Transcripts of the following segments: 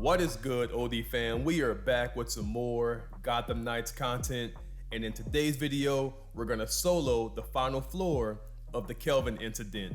What is good, OD fam? We are back with some more Gotham Knights content, and in today's video, we're gonna solo the final floor of the Kelvin incident.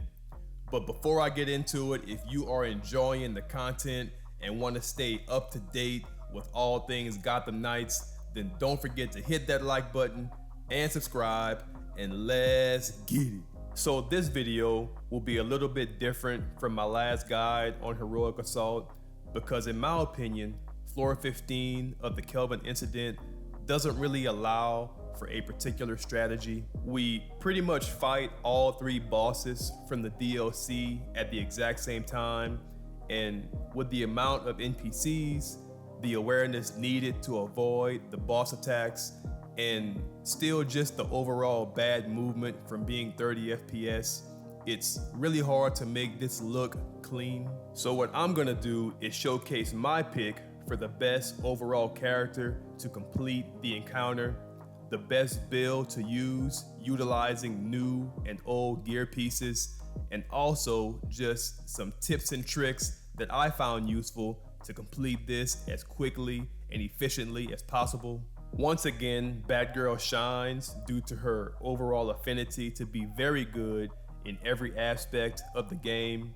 But before I get into it, if you are enjoying the content and want to stay up to date with all things Gotham Knights, then don't forget to hit that like button and subscribe, and let's get it. So this video will be a little bit different from my last guide on Heroic Assault, because in my opinion, floor 15 of the Kelvin incident doesn't really allow for a particular strategy. We pretty much fight all three bosses from the DLC at the exact same time, and with the amount of NPCs, the awareness needed to avoid the boss attacks, and still just the overall bad movement from being 30 FPS, it's really hard to make this look clean. So what I'm gonna do is showcase my pick for the best overall character to complete the encounter, the best build to use utilizing new and old gear pieces, and also just some tips and tricks that I found useful to complete this as quickly and efficiently as possible. Once again, Batgirl shines due to her overall affinity to be very good in every aspect of the game,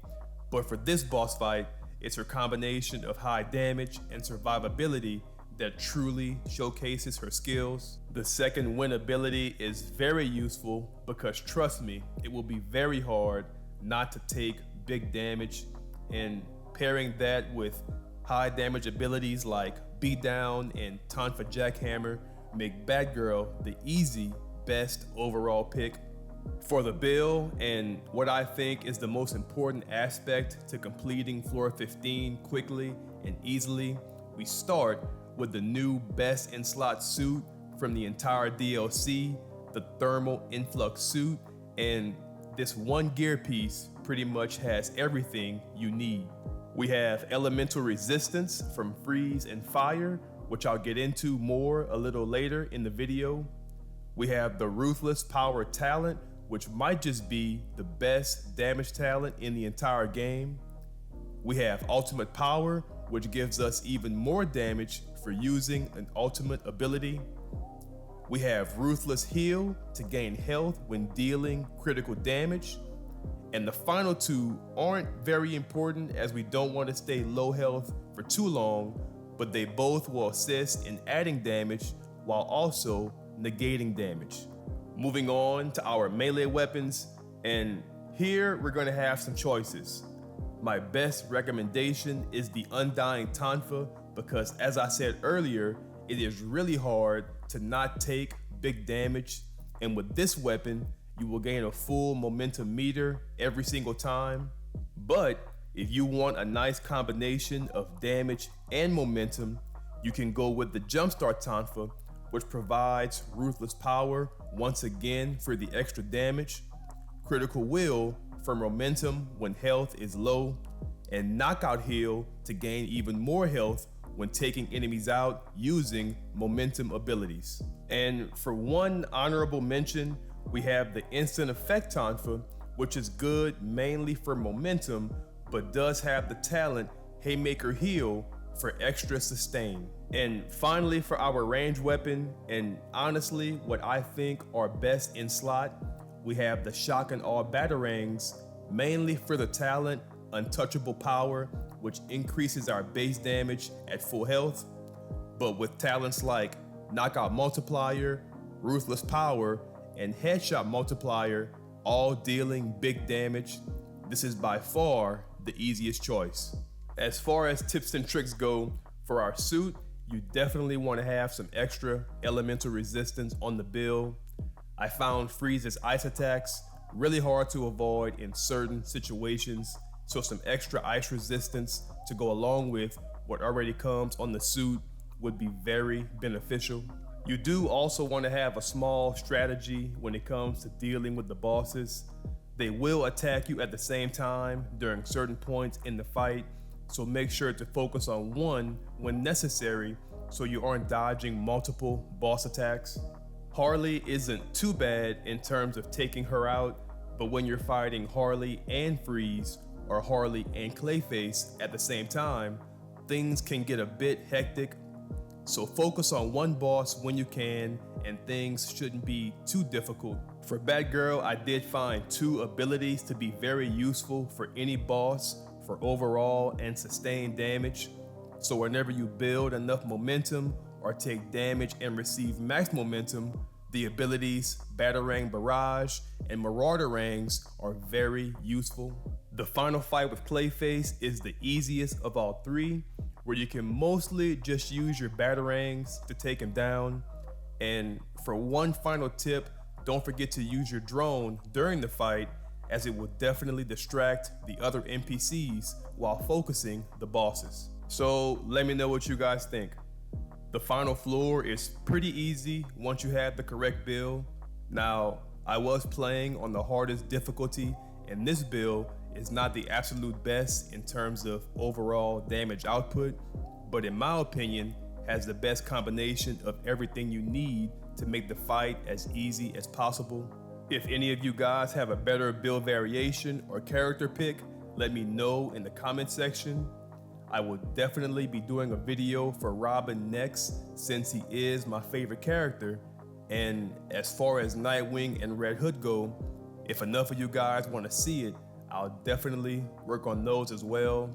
but for this boss fight, it's her combination of high damage and survivability that truly showcases her skills. The second win ability is very useful because, trust me, it will be very hard not to take big damage, and pairing that with high damage abilities like Beatdown and Tonfa Jackhammer make Batgirl the easy best overall pick. For the build and what I think is the most important aspect to completing floor 15 quickly and easily, we start with the new best in slot suit from the entire DLC, the thermal influx suit, and this one gear piece pretty much has everything you need. We have elemental resistance from freeze and fire, which I'll get into more a little later in the video. We have the ruthless power talent, which might just be the best damage talent in the entire game. We have ultimate power, which gives us even more damage for using an ultimate ability. We have ruthless heal to gain health when dealing critical damage. And the final two aren't very important as we don't want to stay low health for too long, but they both will assist in adding damage while also negating damage. Moving on to our melee weapons, and here we're going to have some choices. My best recommendation is the Undying Tonfa because, as I said earlier, it is really hard to not take big damage, and with this weapon, you will gain a full momentum meter every single time. But if you want a nice combination of damage and momentum, you can go with the Jumpstart Tonfa, which provides ruthless power once again for the extra damage, critical will for momentum when health is low, and knockout heal to gain even more health when taking enemies out using momentum abilities. And for one honorable mention, we have the instant effect Tonfa, which is good mainly for momentum, but does have the talent Haymaker Heal for extra sustain. And finally, for our range weapon, and honestly what I think are best in slot, we have the Shock and Awe Batarangs, mainly for the talent Untouchable Power, which increases our base damage at full health, but with talents like Knockout Multiplier, Ruthless Power, and Headshot Multiplier, all dealing big damage, this is by far the easiest choice. As far as tips and tricks go, for our suit, you definitely want to have some extra elemental resistance on the build. I found Freeze's ice attacks really hard to avoid in certain situations, so some extra ice resistance to go along with what already comes on the suit would be very beneficial. You do also want to have a small strategy when it comes to dealing with the bosses. They will attack you at the same time during certain points in the fight, so make sure to focus on one when necessary so you aren't dodging multiple boss attacks. Harley isn't too bad in terms of taking her out, but when you're fighting Harley and Freeze, or Harley and Clayface at the same time, things can get a bit hectic. So focus on one boss when you can, and things shouldn't be too difficult. For Batgirl, I did find 2 abilities to be very useful for any boss for overall and sustained damage. So whenever you build enough momentum or take damage and receive max momentum, the abilities Batarang Barrage and Marauderangs are very useful. The final fight with Clayface is the easiest of all 3, where you can mostly just use your Batarangs to take him down. And for one final tip, don't forget to use your drone during the fight, as it will definitely distract the other NPCs while focusing the bosses. So let me know what you guys think. The final floor is pretty easy once you have the correct build. Now, I was playing on the hardest difficulty, and this build is not the absolute best in terms of overall damage output, but in my opinion, has the best combination of everything you need to make the fight as easy as possible. If any of you guys have a better build variation or character pick, let me know in the comment section. I will definitely be doing a video for Robin next, since he is my favorite character. And as far as Nightwing and Red Hood go, if enough of you guys want to see it, I'll definitely work on those as well.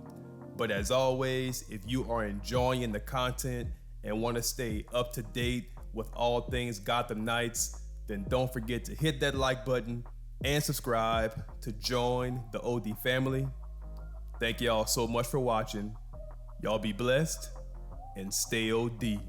But as always, if you are enjoying the content and want to stay up to date with all things Gotham Knights, then don't forget to hit that like button and subscribe to join the OD family. Thank y'all so much for watching. Y'all be blessed and stay OD.